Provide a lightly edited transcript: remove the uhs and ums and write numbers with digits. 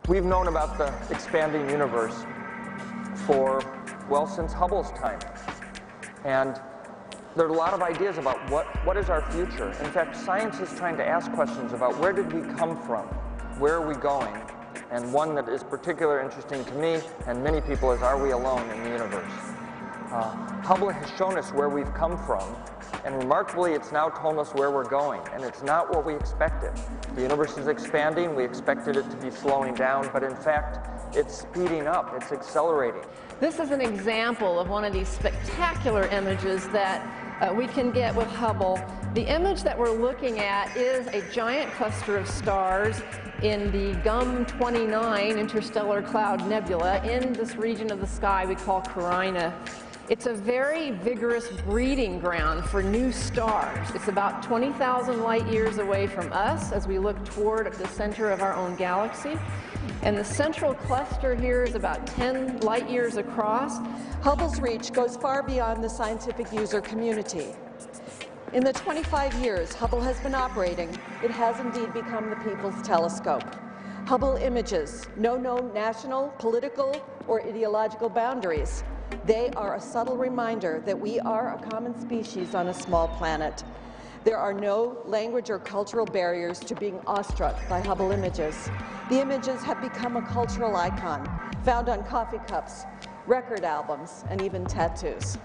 We've known about the expanding universe for, well, since Hubble's time. And there are a lot of ideas about what is our future. In fact, science is trying to ask questions about where did we come from, where are we going, and one that is particularly interesting to me and many people is, are we alone in the universe? Hubble has shown us where we've come from, and remarkably, it's now told us where we're going, and it's not what we expected. The universe is expanding. We expected it to be slowing down, but in fact, it's speeding up. It's accelerating. This is an example of one of these spectacular images that we can get with Hubble. The image that we're looking at is a giant cluster of stars in the GUM-29 interstellar cloud nebula in this region of the sky we call Carina. It's a very vigorous breeding ground for new stars. It's about 20,000 light years away from us as we look toward the center of our own galaxy. And the central cluster here is about 10 light years across. Hubble's reach goes far beyond the scientific user community. In the 25 years Hubble has been operating, it has indeed become the people's telescope. Hubble images know no national, political, or ideological boundaries. They are a subtle reminder that we are a common species on a small planet. There are no language or cultural barriers to being awestruck by Hubble images. The images have become a cultural icon, found on coffee cups, record albums, and even tattoos.